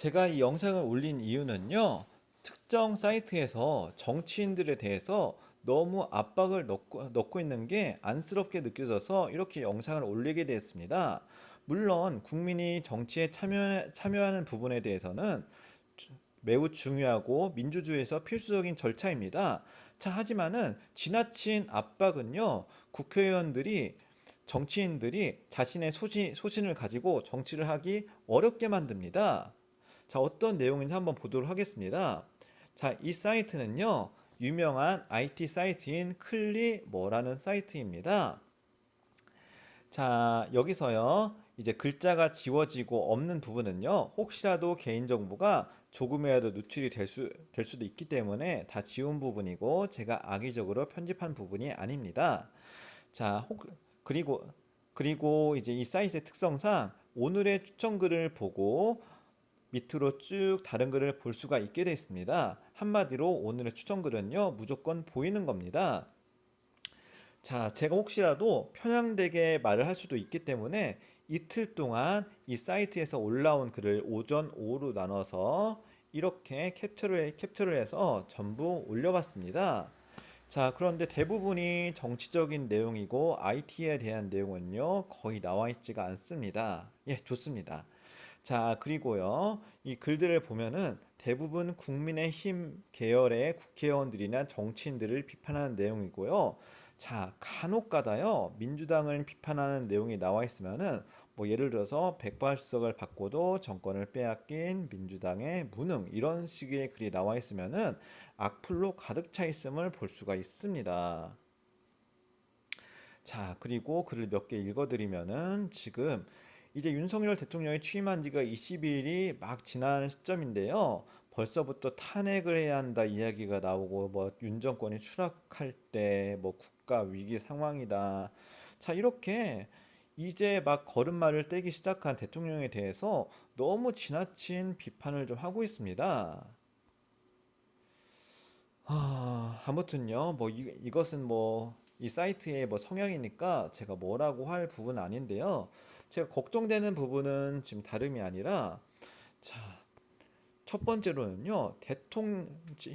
제가 이 영상을 올린 이유는요, 특정 사이트에서 정치인들에 대해서 너무 압박을 넣고 있는 게 안쓰럽게 느껴져서 이렇게 영상을 올리게 되었습니다. 물론 국민이 정치에 참여하는 부분에 대해서는 매우 중요하고 민주주의에서 필수적인 절차입니다. 자, 하지만은 지나친 압박은요, 국회의원들이 정치인들이 자신의 소신을 가지고 정치를 하기 어렵게 만듭니다. 자, 어떤 내용인지 한번 보도록 하겠습니다. 자, 이 사이트는요, 유명한 IT 사이트인 클리머라는 사이트입니다. 자, 여기서요, 이제 글자가 지워지고 없는 부분은요, 혹시라도 개인정보가 조금이라도 누출이 될 수도 있기 때문에 다 지운 부분이고, 제가 악의적으로 편집한 부분이 아닙니다. 자, 그리고, 그리고 이제 이 사이트의 특성상 오늘의 추천글을 보고 밑으로 쭉 다른 글을 볼 수가 있게 되어 있습니다. 한마디로 오늘의 추천글은요, 무조건 보이는 겁니다. 자, 제가 혹시라도 편향되게 말을 할 수도 있기 때문에 이틀 동안 이 사이트에서 올라온 글을 오전, 오후로 나눠서 이렇게 캡처를 해서 전부 올려봤습니다. 자, 그런데 대부분이 정치적인 내용이고 IT에 대한 내용은요, 거의 나와 있지가 않습니다. 예, 좋습니다. 자, 그리고요, 이 글들을 보면은 대부분 국민의힘 계열의 국회의원들이나 정치인들을 비판하는 내용이고요. 자, 간혹 가다요, 민주당을 비판하는 내용이 나와 있으면은, 뭐 예를 들어서 백발수석을 받고도 정권을 빼앗긴 민주당의 무능, 이런 식의 글이 나와 있으면은 악플로 가득 차 있음을 볼 수가 있습니다. 자, 그리고 글을 몇 개 읽어드리면은 지금 이제 윤석열 대통령이 취임한 지가 20일이 막 지난 시점인데요. 벌써부터 탄핵을 해야 한다 이야기가 나오고 뭐 윤 정권이 추락할 때 뭐 국가 위기 상황이다. 자, 이렇게 이제 막 걸음마를 떼기 시작한 대통령에 대해서 너무 지나친 비판을 좀 하고 있습니다. 아무튼요, 뭐 이것은 뭐 이 사이트의 뭐 성향이니까 제가 뭐라고 할 부분은 아닌데요. 제가 걱정되는 부분은 지금 다름이 아니라, 자, 첫 번째로는요,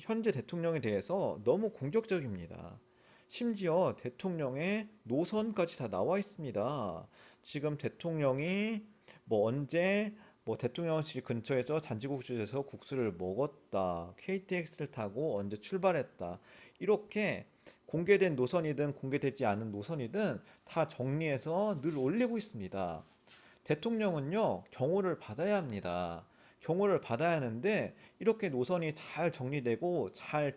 현재 대통령에 대해서 너무 공격적입니다. 심지어 대통령의 노선까지 다 나와 있습니다. 지금 대통령이 뭐 언제 뭐 대통령실 근처에서 잔치국수에서 국수를 먹었다, KTX를 타고 언제 출발했다, 이렇게 공개된 노선이든 공개되지 않은 노선이든 다 정리해서 늘 올리고 있습니다. 대통령은요, 경호를 받아야 합니다. 경호를 받아야 하는데 이렇게 노선이 잘 정리되고 잘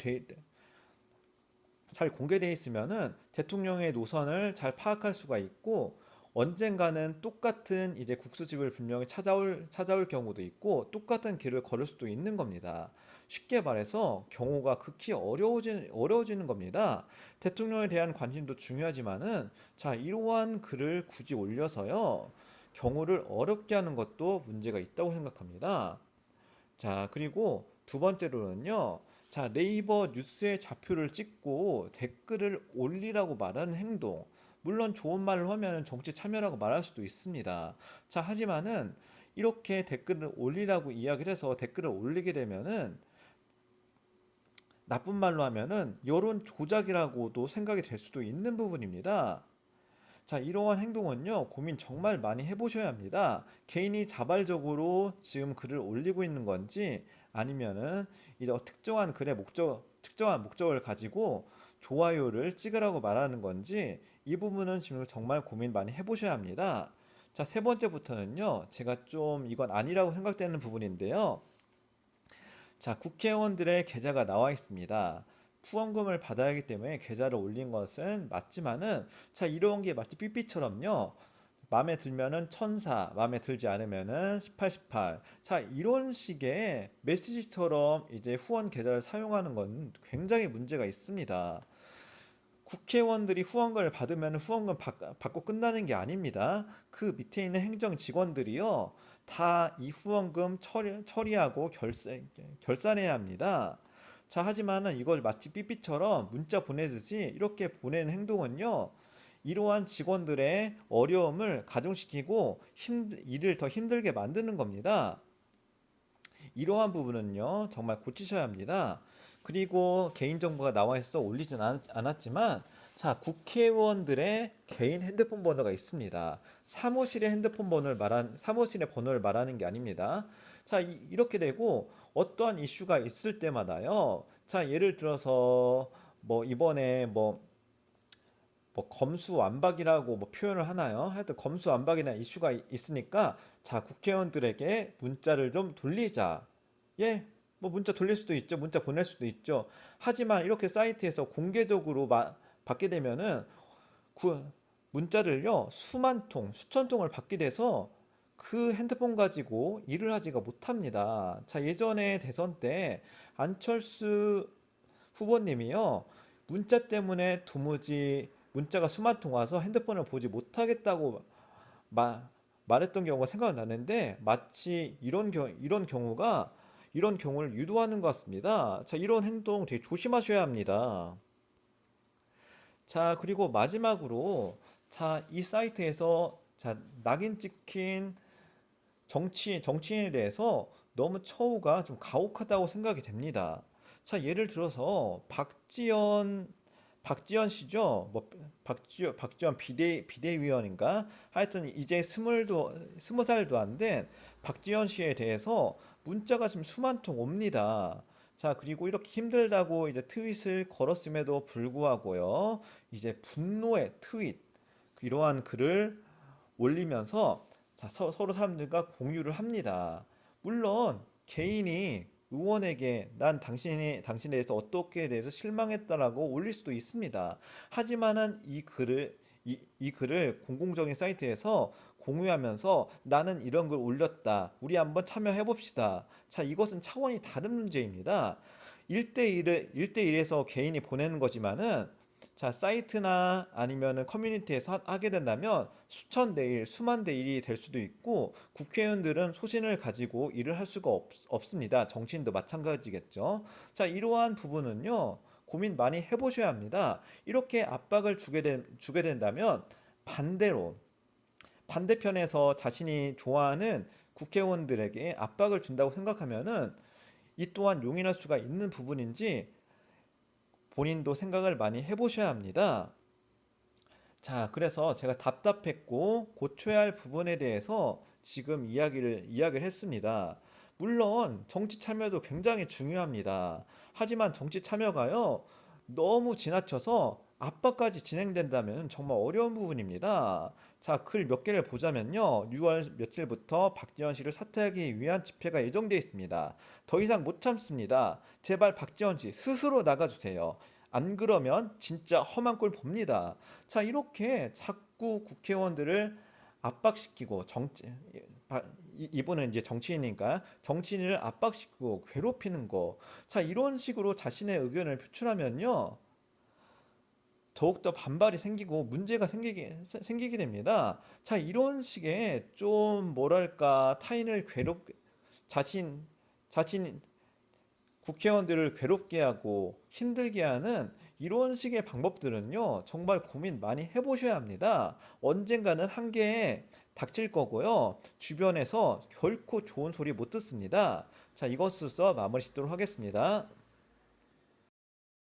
공개되어 있으면은 대통령의 노선을 잘 파악할 수가 있고, 언젠가는 똑같은 이제 국수집을 분명히 찾아올 경우도 있고 똑같은 길을 걸을 수도 있는 겁니다. 쉽게 말해서 경호가 극히 어려워지는 겁니다. 대통령에 대한 관심도 중요하지만은, 자, 이러한 글을 굳이 올려서요, 경호를 어렵게 하는 것도 문제가 있다고 생각합니다. 자, 그리고 두 번째로는요, 자, 네이버 뉴스의 좌표를 찍고 댓글을 올리라고 말하는 행동. 물론 좋은 말을 하면 정치 참여라고 말할 수도 있습니다. 자, 하지만은 이렇게 댓글을 올리라고 이야기를 해서 댓글을 올리게 되면은, 나쁜 말로 하면은 여론 조작이라고도 생각이 될 수도 있는 부분입니다. 자, 이러한 행동은요, 고민 정말 많이 해보셔야 합니다. 개인이 자발적으로 지금 글을 올리고 있는 건지, 아니면은 이제 특정한 목적을 가지고 좋아요를 찍으라고 말하는 건지, 이 부분은 지금 정말 고민 많이 해보셔야 합니다. 자, 세 번째부터는요, 제가 좀 이건 아니라고 생각되는 부분인데요. 자, 국회의원들의 계좌가 나와 있습니다. 후원금을 받아야 하기 때문에 계좌를 올린 것은 맞지만은, 자, 이런 게 마치 삐삐처럼요, 마음에 들면은 1004, 마음에 들지 않으면은 1818. 자, 이런 식의 메시지처럼 이제 후원 계좌를 사용하는 건 굉장히 문제가 있습니다. 국회의원들이 후원금을 받으면 후원금 받고 끝나는 게 아닙니다. 그 밑에 있는 행정 직원들이요, 다 이 후원금 처리하고 결산해야 합니다. 자, 하지만은 이걸 마치 삐삐처럼 문자 보내듯이 이렇게 보내는 행동은요, 이러한 직원들의 어려움을 가중시키고 일을 더 힘들게 만드는 겁니다. 이러한 부분은요, 정말 고치셔야 합니다. 그리고 개인정보가 나와 있어 올리진 않았지만, 자, 국회의원들의 개인 핸드폰 번호가 있습니다. 사무실의 번호를 말하는 게 아닙니다. 자, 이렇게 되고 어떠한 이슈가 있을 때마다요. 자, 예를 들어서 뭐 이번에 뭐 검수완박이라고 뭐 표현을 하나요? 하여튼 검수완박이나 이슈가 있으니까 자, 국회의원들에게 문자를 좀 돌리자. 예, 뭐 문자 돌릴 수도 있죠. 문자 보낼 수도 있죠. 하지만 이렇게 사이트에서 공개적으로 받게 되면은 그 문자를요, 수만 통, 수천 통을 받게 돼서 그 핸드폰 가지고 일을 하지가 못합니다. 자, 예전에 대선 때 안철수 후보님이요, 문자 때문에 도무지 문자가 수만 통 와서 핸드폰을 보지 못하겠다고 마, 말했던 경우가 생각나는데, 마치 이런 경우를 유도하는 것 같습니다. 자, 이런 행동 되게 조심하셔야 합니다. 자, 그리고 마지막으로, 자, 이 사이트에서 자, 낙인 찍힌 정치인에 대해서 너무 처우가 좀 가혹하다고 생각이 됩니다. 자, 예를 들어서 박지원 씨죠. 뭐 박지원 비대위원인가? 하여튼 이제 20살도 안 된 박지원 씨에 대해서 문자가 지금 수만 통 옵니다. 자, 그리고 이렇게 힘들다고 이제 트윗을 걸었음에도 불구하고요. 이제 분노의 트윗, 이러한 글을 올리면서 자, 서로 사람들과 공유를 합니다. 물론 개인이 의원에게 난 당신에 대해서 어떻게 대해서 실망했다라고 올릴 수도 있습니다. 하지만은 이 글을 공공적인 사이트에서 공유하면서 나는 이런 걸 올렸다. 우리 한번 참여해 봅시다. 자, 이것은 차원이 다른 문제입니다. 1대1에서 개인이 보내는 거지만은, 자, 사이트나 아니면은 커뮤니티에서 하게 된다면 수천 대 1, 수만 대 1이 될 수도 있고, 국회의원들은 소신을 가지고 일을 할 수가 없습니다. 정치인도 마찬가지겠죠. 자, 이러한 부분은요, 고민 많이 해보셔야 합니다. 이렇게 압박을 주게 된다면 반대편에서 자신이 좋아하는 국회의원들에게 압박을 준다고 생각하면은 이 또한 용인할 수가 있는 부분인지 본인도 생각을 많이 해보셔야 합니다. 자, 그래서 제가 답답했고 고쳐야 할 부분에 대해서 지금 이야기를 했습니다. 물론 정치 참여도 굉장히 중요합니다. 하지만 정치 참여가요, 너무 지나쳐서 압박까지 진행된다면 정말 어려운 부분입니다. 자, 글 몇 개를 보자면요. 6월 며칠부터 박지원 씨를 사퇴하기 위한 집회가 예정되어 있습니다. 더 이상 못 참습니다. 제발 박지원 씨 스스로 나가주세요. 안 그러면 진짜 험한 꼴 봅니다. 자, 이렇게 자꾸 국회의원들을 압박시키고 이분은 이제 정치인이니까 정치인을 압박시키고 괴롭히는 거. 자, 이런 식으로 자신의 의견을 표출하면요, 더욱더 반발이 생기고 문제가 생기게 됩니다. 자, 이런 식의 좀 뭐랄까 타인을 자신 국회의원들을 괴롭게 하고 힘들게 하는 이런 식의 방법들은요, 정말 고민 많이 해보셔야 합니다. 언젠가는 한계에 닥칠 거고요. 주변에서 결코 좋은 소리 못 듣습니다. 자, 이것으로써 마무리 짓도록 하겠습니다.